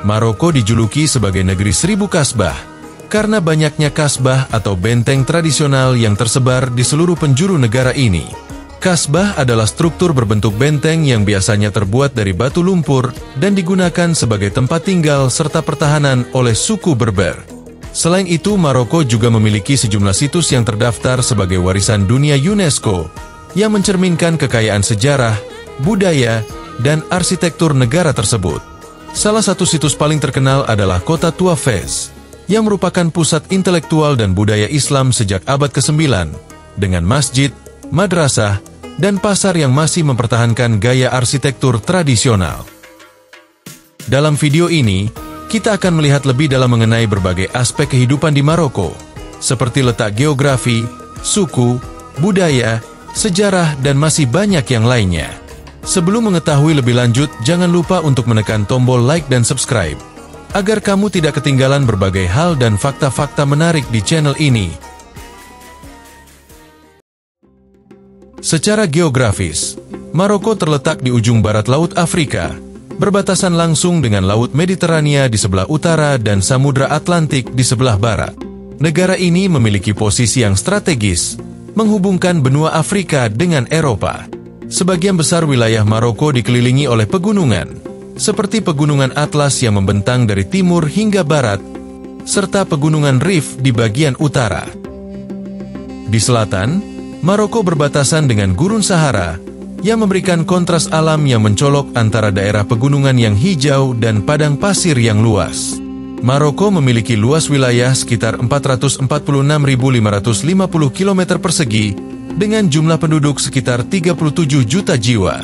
Maroko dijuluki sebagai negeri 1000 kasbah, karena banyaknya kasbah atau benteng tradisional yang tersebar di seluruh penjuru negara ini. Kasbah adalah struktur berbentuk benteng yang biasanya terbuat dari batu lumpur dan digunakan sebagai tempat tinggal serta pertahanan oleh suku Berber. Selain itu, Maroko juga memiliki sejumlah situs yang terdaftar sebagai warisan dunia UNESCO yang mencerminkan kekayaan sejarah, budaya, dan arsitektur negara tersebut. Salah satu situs paling terkenal adalah Kota Tua Fez, yang merupakan pusat intelektual dan budaya Islam sejak abad ke-9, dengan masjid, madrasah, dan pasar yang masih mempertahankan gaya arsitektur tradisional. Dalam video ini, kita akan melihat lebih dalam mengenai berbagai aspek kehidupan di Maroko, seperti letak geografi, suku, budaya, sejarah, dan masih banyak yang lainnya. Sebelum mengetahui lebih lanjut, jangan lupa untuk menekan tombol like dan subscribe, agar kamu tidak ketinggalan berbagai hal dan fakta-fakta menarik di channel ini. Secara geografis, Maroko terletak di ujung barat Laut Afrika, berbatasan langsung dengan Laut Mediterania di sebelah utara dan Samudra Atlantik di sebelah barat. Negara ini memiliki posisi yang strategis, menghubungkan benua Afrika dengan Eropa. Sebagian besar wilayah Maroko dikelilingi oleh pegunungan, seperti Pegunungan Atlas yang membentang dari timur hingga barat, serta Pegunungan Rif di bagian utara. Di selatan, Maroko berbatasan dengan Gurun Sahara, yang memberikan kontras alam yang mencolok antara daerah pegunungan yang hijau dan padang pasir yang luas. Maroko memiliki luas wilayah sekitar 446.550 km persegi, dengan jumlah penduduk sekitar 37 juta jiwa.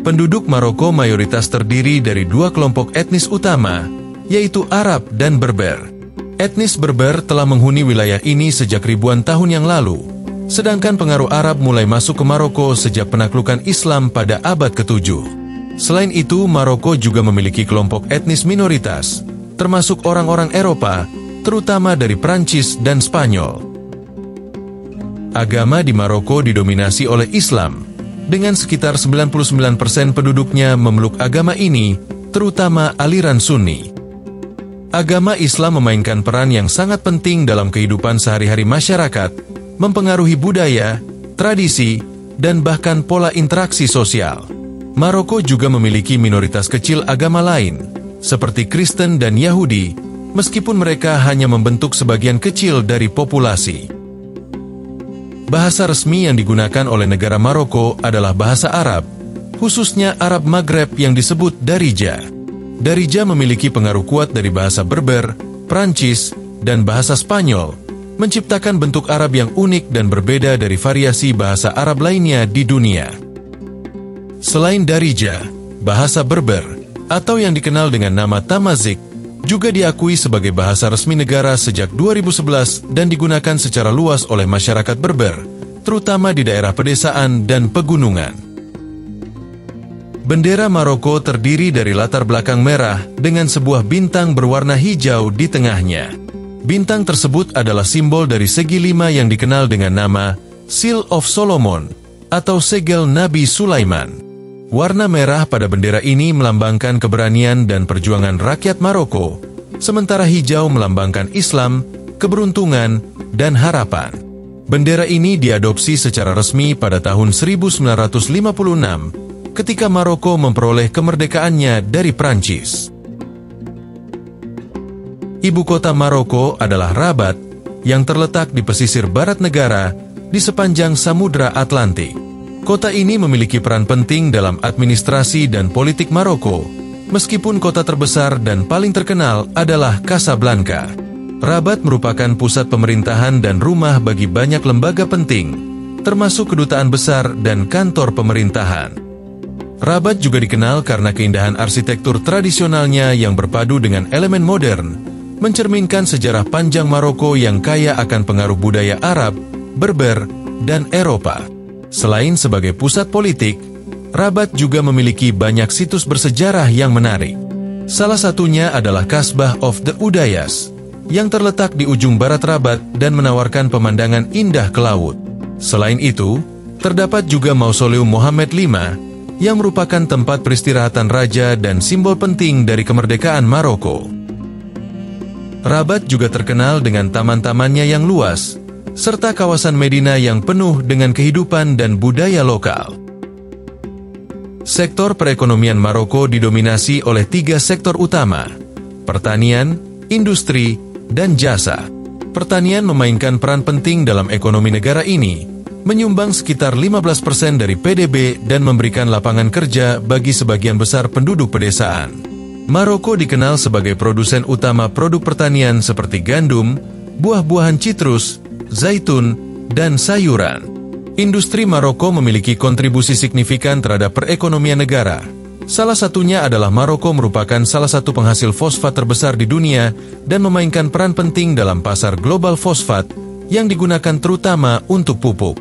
Penduduk Maroko mayoritas terdiri dari dua kelompok etnis utama, yaitu Arab dan Berber. Etnis Berber telah menghuni wilayah ini sejak ribuan tahun yang lalu, sedangkan pengaruh Arab mulai masuk ke Maroko sejak penaklukan Islam pada abad ke-7. Selain itu, Maroko juga memiliki kelompok etnis minoritas, termasuk orang-orang Eropa, terutama dari Prancis dan Spanyol. Agama di Maroko didominasi oleh Islam, dengan sekitar 99% penduduknya memeluk agama ini, terutama aliran Sunni. Agama Islam memainkan peran yang sangat penting dalam kehidupan sehari-hari masyarakat, mempengaruhi budaya, tradisi, dan bahkan pola interaksi sosial. Maroko juga memiliki minoritas kecil agama lain, seperti Kristen dan Yahudi, meskipun mereka hanya membentuk sebagian kecil dari populasi. Bahasa resmi yang digunakan oleh negara Maroko adalah bahasa Arab, khususnya Arab Maghreb yang disebut Darija. Darija memiliki pengaruh kuat dari bahasa Berber, Prancis, dan bahasa Spanyol, menciptakan bentuk Arab yang unik dan berbeda dari variasi bahasa Arab lainnya di dunia. Selain Darija, bahasa Berber, atau yang dikenal dengan nama Tamazight, juga diakui sebagai bahasa resmi negara sejak 2011 dan digunakan secara luas oleh masyarakat Berber, terutama di daerah pedesaan dan pegunungan. Bendera Maroko terdiri dari latar belakang merah dengan sebuah bintang berwarna hijau di tengahnya. Bintang tersebut adalah simbol dari segi 5 yang dikenal dengan nama Seal of Solomon atau segel Nabi Sulaiman. Warna merah pada bendera ini melambangkan keberanian dan perjuangan rakyat Maroko, sementara hijau melambangkan Islam, keberuntungan, dan harapan. Bendera ini diadopsi secara resmi pada tahun 1956 ketika Maroko memperoleh kemerdekaannya dari Prancis. Ibu kota Maroko adalah Rabat, yang terletak di pesisir barat negara di sepanjang Samudra Atlantik. Kota ini memiliki peran penting dalam administrasi dan politik Maroko, meskipun kota terbesar dan paling terkenal adalah Casablanca. Rabat merupakan pusat pemerintahan dan rumah bagi banyak lembaga penting, termasuk kedutaan besar dan kantor pemerintahan. Rabat juga dikenal karena keindahan arsitektur tradisionalnya yang berpadu dengan elemen modern, mencerminkan sejarah panjang Maroko yang kaya akan pengaruh budaya Arab, Berber, dan Eropa. Selain sebagai pusat politik, Rabat juga memiliki banyak situs bersejarah yang menarik. Salah satunya adalah Kasbah of the Udayas, yang terletak di ujung barat Rabat dan menawarkan pemandangan indah ke laut. Selain itu, terdapat juga Mausoleum Mohammed V, yang merupakan tempat peristirahatan raja dan simbol penting dari kemerdekaan Maroko. Rabat juga terkenal dengan taman-tamannya yang luas, serta kawasan Medina yang penuh dengan kehidupan dan budaya lokal. Sektor perekonomian Maroko didominasi oleh 3 sektor utama: pertanian, industri, dan jasa. Pertanian memainkan peran penting dalam ekonomi negara ini, menyumbang sekitar 15% dari PDB dan memberikan lapangan kerja bagi sebagian besar penduduk pedesaan. Maroko dikenal sebagai produsen utama produk pertanian seperti gandum, buah-buahan citrus, zaitun, dan sayuran. Industri Maroko memiliki kontribusi signifikan terhadap perekonomian negara. Salah satunya adalah Maroko merupakan salah satu penghasil fosfat terbesar di dunia dan memainkan peran penting dalam pasar global fosfat yang digunakan terutama untuk pupuk.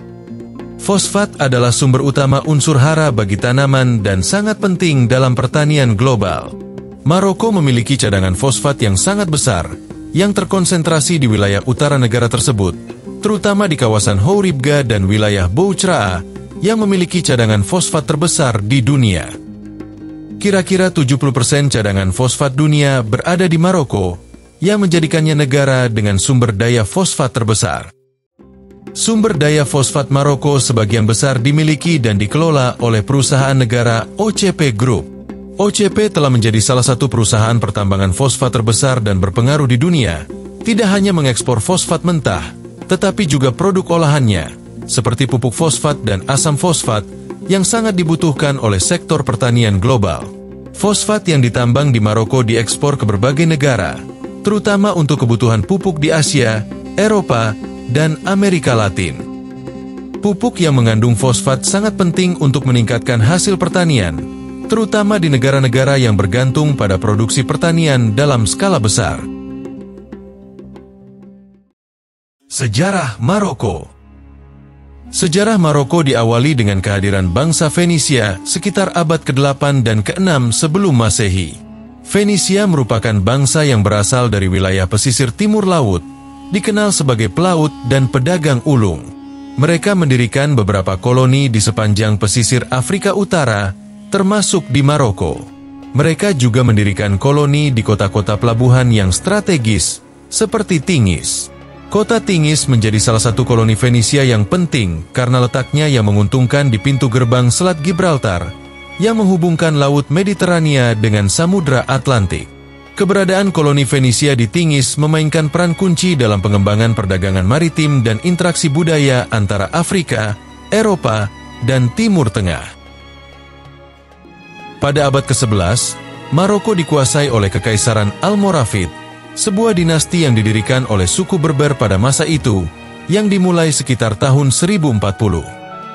Fosfat adalah sumber utama unsur hara bagi tanaman dan sangat penting dalam pertanian global. Maroko memiliki cadangan fosfat yang sangat besar yang terkonsentrasi di wilayah utara negara tersebut, terutama di kawasan Houribga dan wilayah Bouchraa yang memiliki cadangan fosfat terbesar di dunia. Kira-kira 70% cadangan fosfat dunia berada di Maroko, yang menjadikannya negara dengan sumber daya fosfat terbesar. Sumber daya fosfat Maroko sebagian besar dimiliki dan dikelola oleh perusahaan negara OCP Group. OCP telah menjadi salah satu perusahaan pertambangan fosfat terbesar dan berpengaruh di dunia, tidak hanya mengekspor fosfat mentah, tetapi juga produk olahannya, seperti pupuk fosfat dan asam fosfat, yang sangat dibutuhkan oleh sektor pertanian global. Fosfat yang ditambang di Maroko diekspor ke berbagai negara, terutama untuk kebutuhan pupuk di Asia, Eropa, dan Amerika Latin. Pupuk yang mengandung fosfat sangat penting untuk meningkatkan hasil pertanian, terutama di negara-negara yang bergantung pada produksi pertanian dalam skala besar. Sejarah Maroko. Sejarah Maroko diawali dengan kehadiran bangsa Fenisia sekitar abad ke-8 dan ke-6 sebelum Masehi. Fenisia merupakan bangsa yang berasal dari wilayah pesisir timur laut, dikenal sebagai pelaut dan pedagang ulung. Mereka mendirikan beberapa koloni di sepanjang pesisir Afrika Utara, termasuk di Maroko. Mereka juga mendirikan koloni di kota-kota pelabuhan yang strategis, seperti Tingis. Kota Tingis menjadi salah satu koloni Fenisia yang penting karena letaknya yang menguntungkan di pintu gerbang Selat Gibraltar yang menghubungkan Laut Mediterania dengan Samudra Atlantik. Keberadaan koloni Fenisia di Tingis memainkan peran kunci dalam pengembangan perdagangan maritim dan interaksi budaya antara Afrika, Eropa, dan Timur Tengah. Pada abad ke-11, Maroko dikuasai oleh Kekaisaran Almoravid, sebuah dinasti yang didirikan oleh suku Berber pada masa itu, yang dimulai sekitar tahun 1040.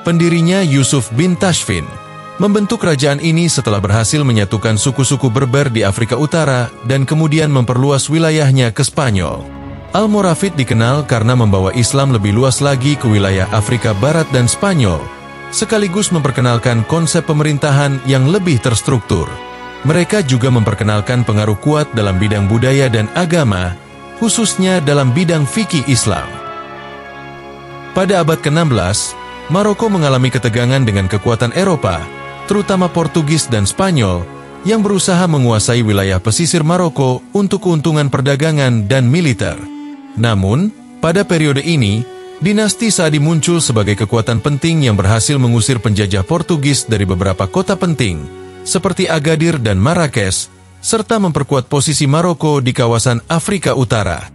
Pendirinya Yusuf bin Tashfin membentuk kerajaan ini setelah berhasil menyatukan suku-suku Berber di Afrika Utara dan kemudian memperluas wilayahnya ke Spanyol. Almoravid dikenal karena membawa Islam lebih luas lagi ke wilayah Afrika Barat dan Spanyol, sekaligus memperkenalkan konsep pemerintahan yang lebih terstruktur. Mereka juga memperkenalkan pengaruh kuat dalam bidang budaya dan agama, khususnya dalam bidang fikih Islam. Pada abad ke-16, Maroko mengalami ketegangan dengan kekuatan Eropa, terutama Portugis dan Spanyol, yang berusaha menguasai wilayah pesisir Maroko untuk keuntungan perdagangan dan militer. Namun, pada periode ini, dinasti Saadi muncul sebagai kekuatan penting yang berhasil mengusir penjajah Portugis dari beberapa kota penting, seperti Agadir dan Marrakesh, serta memperkuat posisi Maroko di kawasan Afrika Utara.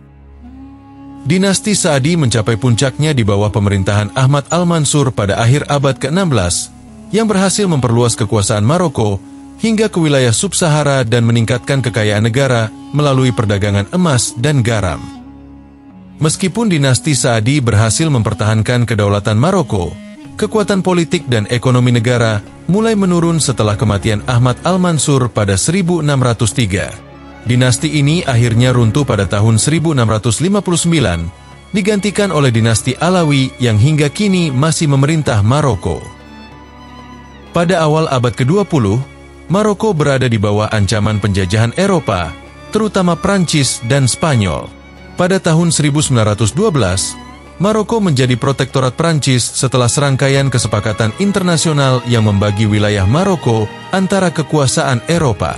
Dinasti Saadi mencapai puncaknya di bawah pemerintahan Ahmad Al-Mansur pada akhir abad ke-16, yang berhasil memperluas kekuasaan Maroko hingga ke wilayah Sub-Sahara dan meningkatkan kekayaan negara melalui perdagangan emas dan garam. Meskipun dinasti Saadi berhasil mempertahankan kedaulatan Maroko, kekuatan politik dan ekonomi negara mulai menurun setelah kematian Ahmad Al-Mansur pada 1603. Dinasti ini akhirnya runtuh pada tahun 1659, digantikan oleh dinasti Alawi yang hingga kini masih memerintah Maroko. Pada awal abad ke-20, Maroko berada di bawah ancaman penjajahan Eropa, terutama Prancis dan Spanyol. Pada tahun 1912, Maroko menjadi protektorat Prancis setelah serangkaian kesepakatan internasional yang membagi wilayah Maroko antara kekuasaan Eropa.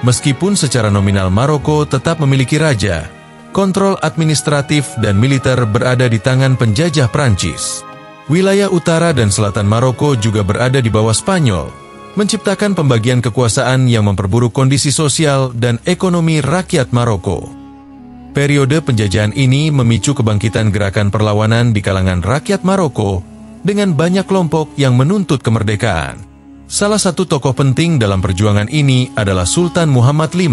Meskipun secara nominal Maroko tetap memiliki raja, kontrol administratif dan militer berada di tangan penjajah Prancis. Wilayah utara dan selatan Maroko juga berada di bawah Spanyol, menciptakan pembagian kekuasaan yang memperburuk kondisi sosial dan ekonomi rakyat Maroko. Periode penjajahan ini memicu kebangkitan gerakan perlawanan di kalangan rakyat Maroko dengan banyak kelompok yang menuntut kemerdekaan. Salah satu tokoh penting dalam perjuangan ini adalah Sultan Muhammad V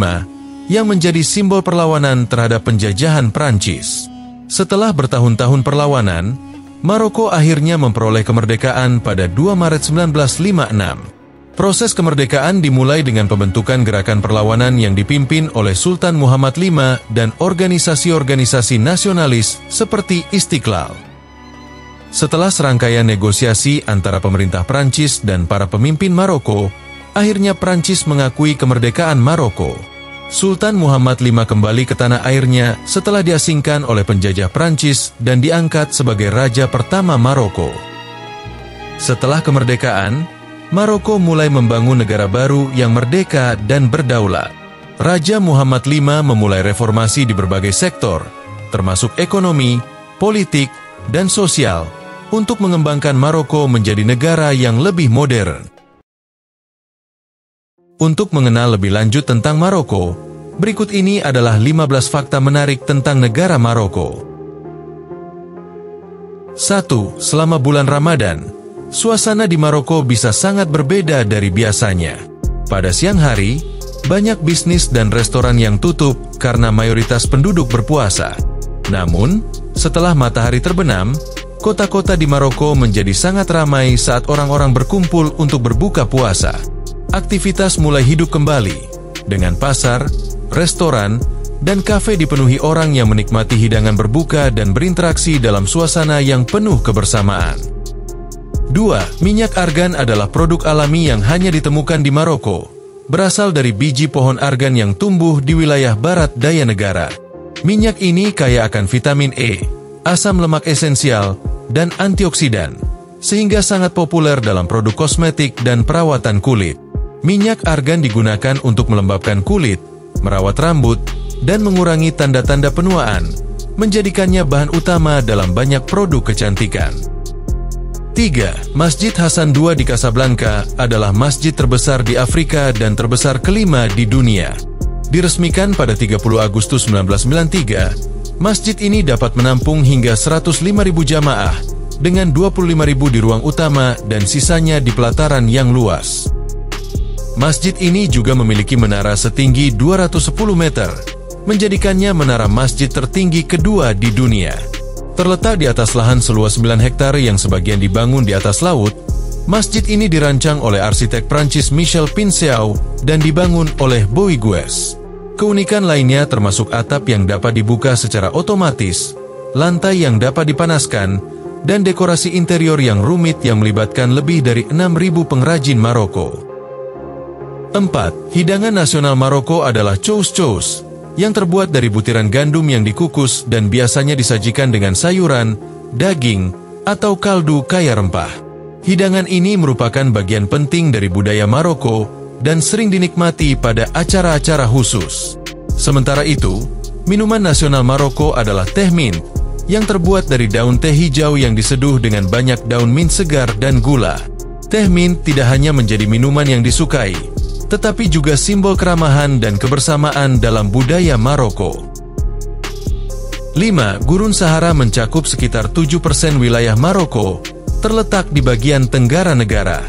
yang menjadi simbol perlawanan terhadap penjajahan Prancis. Setelah bertahun-tahun perlawanan, Maroko akhirnya memperoleh kemerdekaan pada 2 Maret 1956. Proses kemerdekaan dimulai dengan pembentukan gerakan perlawanan yang dipimpin oleh Sultan Muhammad V dan organisasi-organisasi nasionalis seperti Istiqlal. Setelah serangkaian negosiasi antara pemerintah Prancis dan para pemimpin Maroko, akhirnya Prancis mengakui kemerdekaan Maroko. Sultan Muhammad V kembali ke tanah airnya setelah diasingkan oleh penjajah Prancis dan diangkat sebagai raja pertama Maroko. Setelah kemerdekaan, Maroko mulai membangun negara baru yang merdeka dan berdaulat. Raja Muhammad V memulai reformasi di berbagai sektor, termasuk ekonomi, politik, dan sosial, untuk mengembangkan Maroko menjadi negara yang lebih modern. Untuk mengenal lebih lanjut tentang Maroko, berikut ini adalah 15 fakta menarik tentang negara Maroko. 1. Selama bulan Ramadan, suasana di Maroko bisa sangat berbeda dari biasanya. Pada siang hari, banyak bisnis dan restoran yang tutup karena mayoritas penduduk berpuasa. Namun, setelah matahari terbenam, kota-kota di Maroko menjadi sangat ramai saat orang-orang berkumpul untuk berbuka puasa. Aktivitas mulai hidup kembali, dengan pasar, restoran, dan kafe dipenuhi orang yang menikmati hidangan berbuka dan berinteraksi dalam suasana yang penuh kebersamaan. 2. Minyak argan adalah produk alami yang hanya ditemukan di Maroko, berasal dari biji pohon argan yang tumbuh di wilayah barat daya negara. Minyak ini kaya akan vitamin E, asam lemak esensial, dan antioksidan, sehingga sangat populer dalam produk kosmetik dan perawatan kulit. Minyak argan digunakan untuk melembabkan kulit, merawat rambut, dan mengurangi tanda-tanda penuaan, menjadikannya bahan utama dalam banyak produk kecantikan. 3. Masjid Hasan II di Casablanca adalah masjid terbesar di Afrika dan terbesar kelima di dunia. Diresmikan pada 30 Agustus 1993, masjid ini dapat menampung hingga 105.000 jamaah dengan 25.000 di ruang utama dan sisanya di pelataran yang luas. Masjid ini juga memiliki menara setinggi 210 meter, menjadikannya menara masjid tertinggi kedua di dunia. Terletak di atas lahan seluas 9 hektar yang sebagian dibangun di atas laut, masjid ini dirancang oleh arsitek Prancis Michel Pinceau dan dibangun oleh Bouygues. Keunikan lainnya termasuk atap yang dapat dibuka secara otomatis, lantai yang dapat dipanaskan, dan dekorasi interior yang rumit yang melibatkan lebih dari 6.000 pengrajin Maroko. 4. Hidangan nasional Maroko adalah couscous, yang terbuat dari butiran gandum yang dikukus dan biasanya disajikan dengan sayuran, daging, atau kaldu kaya rempah. Hidangan ini merupakan bagian penting dari budaya Maroko dan sering dinikmati pada acara-acara khusus. Sementara itu, minuman nasional Maroko adalah teh mint, yang terbuat dari daun teh hijau yang diseduh dengan banyak daun mint segar dan gula. Teh mint tidak hanya menjadi minuman yang disukai, tetapi juga simbol keramahan dan kebersamaan dalam budaya Maroko. 5. Gurun Sahara mencakup sekitar 7% wilayah Maroko, terletak di bagian tenggara negara.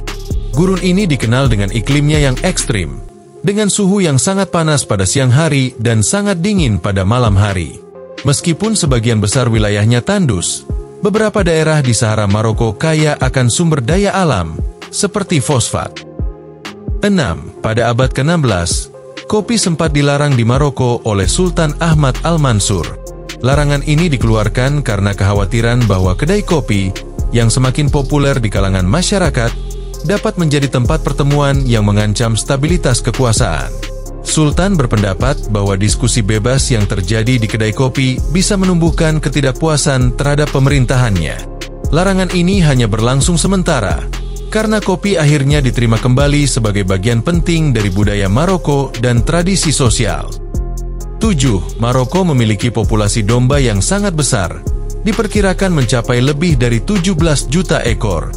Gurun ini dikenal dengan iklimnya yang ekstrim, dengan suhu yang sangat panas pada siang hari dan sangat dingin pada malam hari. Meskipun sebagian besar wilayahnya tandus, beberapa daerah di Sahara Maroko kaya akan sumber daya alam, seperti fosfat. 6. Pada abad ke-16, kopi sempat dilarang di Maroko oleh Sultan Ahmad Al-Mansur. Larangan ini dikeluarkan karena kekhawatiran bahwa kedai kopi, yang semakin populer di kalangan masyarakat, dapat menjadi tempat pertemuan yang mengancam stabilitas kekuasaan. Sultan berpendapat bahwa diskusi bebas yang terjadi di kedai kopi bisa menumbuhkan ketidakpuasan terhadap pemerintahannya. Larangan ini hanya berlangsung sementara, karena kopi akhirnya diterima kembali sebagai bagian penting dari budaya Maroko dan tradisi sosial. 7. Maroko memiliki populasi domba yang sangat besar, diperkirakan mencapai lebih dari 17 juta ekor.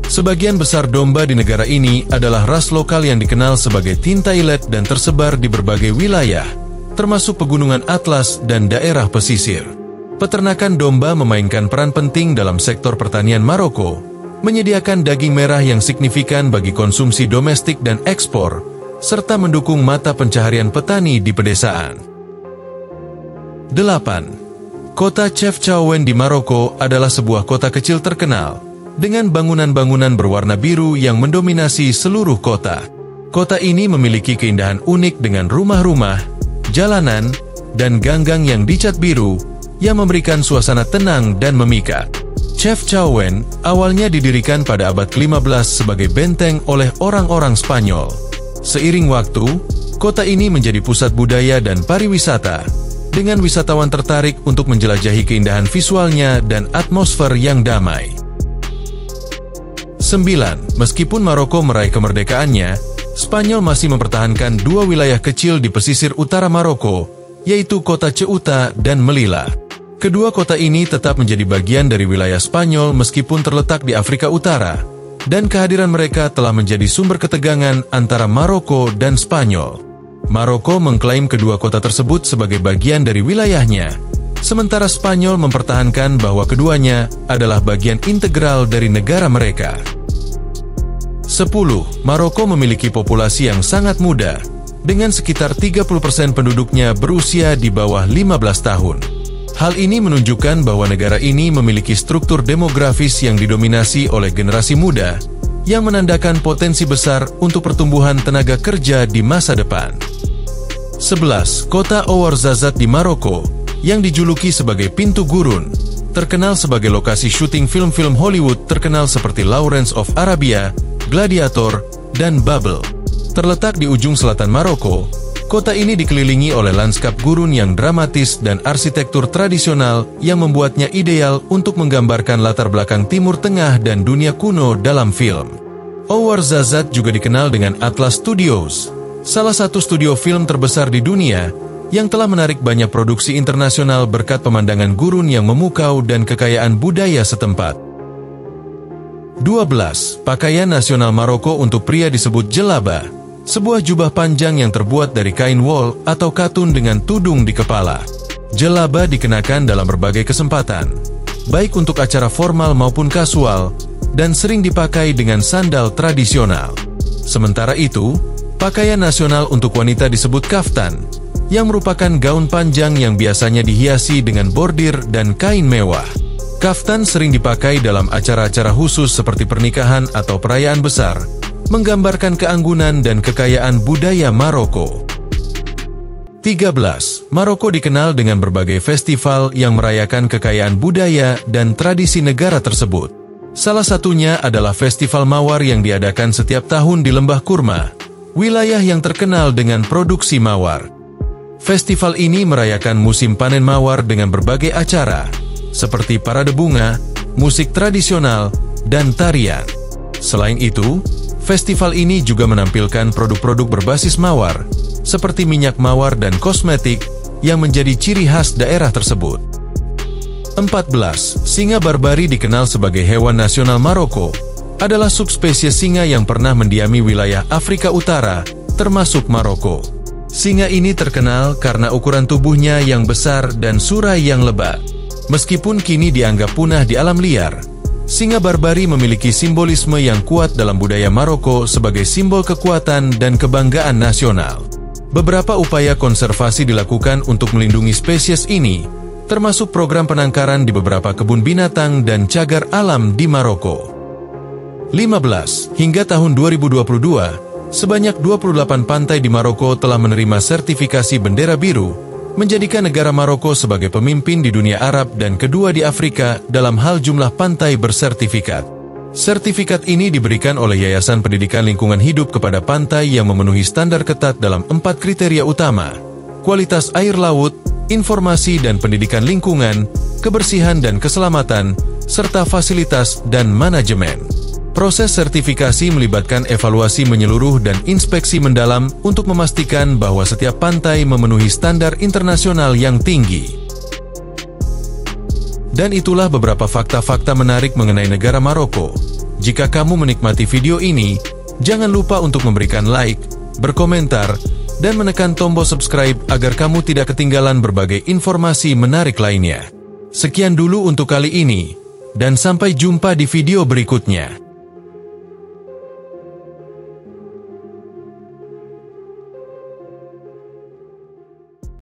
Sebagian besar domba di negara ini adalah ras lokal yang dikenal sebagai Tintailet dan tersebar di berbagai wilayah, termasuk pegunungan Atlas dan daerah pesisir. Peternakan domba memainkan peran penting dalam sektor pertanian Maroko, menyediakan daging merah yang signifikan bagi konsumsi domestik dan ekspor, serta mendukung mata pencaharian petani di pedesaan. 8. Kota Chefchaouen di Maroko adalah sebuah kota kecil terkenal, dengan bangunan-bangunan berwarna biru yang mendominasi seluruh kota. Kota ini memiliki keindahan unik dengan rumah-rumah, jalanan, dan gang-gang yang dicat biru, yang memberikan suasana tenang dan memikat. Chefchaouen awalnya didirikan pada abad ke-15 sebagai benteng oleh orang-orang Spanyol. Seiring waktu, kota ini menjadi pusat budaya dan pariwisata, dengan wisatawan tertarik untuk menjelajahi keindahan visualnya dan atmosfer yang damai. 9. Meskipun Maroko meraih kemerdekaannya, Spanyol masih mempertahankan dua wilayah kecil di pesisir utara Maroko, yaitu kota Ceuta dan Melilla. Kedua kota ini tetap menjadi bagian dari wilayah Spanyol meskipun terletak di Afrika Utara, dan kehadiran mereka telah menjadi sumber ketegangan antara Maroko dan Spanyol. Maroko mengklaim kedua kota tersebut sebagai bagian dari wilayahnya, sementara Spanyol mempertahankan bahwa keduanya adalah bagian integral dari negara mereka. 10. Maroko memiliki populasi yang sangat muda, dengan sekitar 30% penduduknya berusia di bawah 15 tahun. Hal ini menunjukkan bahwa negara ini memiliki struktur demografis yang didominasi oleh generasi muda, yang menandakan potensi besar untuk pertumbuhan tenaga kerja di masa depan. 11. Kota Ouarzazate di Maroko, yang dijuluki sebagai Pintu Gurun, terkenal sebagai lokasi syuting film-film Hollywood terkenal seperti Lawrence of Arabia, Gladiator, dan Babel. Terletak di ujung selatan Maroko, kota ini dikelilingi oleh lanskap gurun yang dramatis dan arsitektur tradisional yang membuatnya ideal untuk menggambarkan latar belakang Timur Tengah dan dunia kuno dalam film. Ouarzazate juga dikenal dengan Atlas Studios, salah satu studio film terbesar di dunia, yang telah menarik banyak produksi internasional berkat pemandangan gurun yang memukau dan kekayaan budaya setempat. 12. Pakaian nasional Maroko untuk pria disebut jelaba, sebuah jubah panjang yang terbuat dari kain wol atau katun dengan tudung di kepala. Jelaba dikenakan dalam berbagai kesempatan, baik untuk acara formal maupun kasual, dan sering dipakai dengan sandal tradisional. Sementara itu, pakaian nasional untuk wanita disebut kaftan, yang merupakan gaun panjang yang biasanya dihiasi dengan bordir dan kain mewah. Kaftan sering dipakai dalam acara-acara khusus seperti pernikahan atau perayaan besar, menggambarkan keanggunan dan kekayaan budaya Maroko. 13. Maroko dikenal dengan berbagai festival yang merayakan kekayaan budaya dan tradisi negara tersebut. Salah satunya adalah Festival Mawar yang diadakan setiap tahun di Lembah Kurma, wilayah yang terkenal dengan produksi mawar. Festival ini merayakan musim panen mawar dengan berbagai acara, seperti parade bunga, musik tradisional, dan tarian. Selain itu, festival ini juga menampilkan produk-produk berbasis mawar, seperti minyak mawar dan kosmetik, yang menjadi ciri khas daerah tersebut. 14. Singa Barbari dikenal sebagai hewan nasional Maroko, adalah subspesies singa yang pernah mendiami wilayah Afrika Utara, termasuk Maroko. Singa ini terkenal karena ukuran tubuhnya yang besar dan surai yang lebat. Meskipun kini dianggap punah di alam liar, singa Barbari memiliki simbolisme yang kuat dalam budaya Maroko sebagai simbol kekuatan dan kebanggaan nasional. Beberapa upaya konservasi dilakukan untuk melindungi spesies ini, termasuk program penangkaran di beberapa kebun binatang dan cagar alam di Maroko. 15. Hingga tahun 2022, sebanyak 28 pantai di Maroko telah menerima sertifikasi bendera biru, menjadikan negara Maroko sebagai pemimpin di dunia Arab dan kedua di Afrika dalam hal jumlah pantai bersertifikat. Sertifikat ini diberikan oleh Yayasan Pendidikan Lingkungan Hidup kepada pantai yang memenuhi standar ketat dalam 4 kriteria utama: kualitas air laut, informasi dan pendidikan lingkungan, kebersihan dan keselamatan, serta fasilitas dan manajemen. Proses sertifikasi melibatkan evaluasi menyeluruh dan inspeksi mendalam untuk memastikan bahwa setiap pantai memenuhi standar internasional yang tinggi. Dan itulah beberapa fakta-fakta menarik mengenai negara Maroko. Jika kamu menikmati video ini, jangan lupa untuk memberikan like, berkomentar, dan menekan tombol subscribe agar kamu tidak ketinggalan berbagai informasi menarik lainnya. Sekian dulu untuk kali ini, dan sampai jumpa di video berikutnya.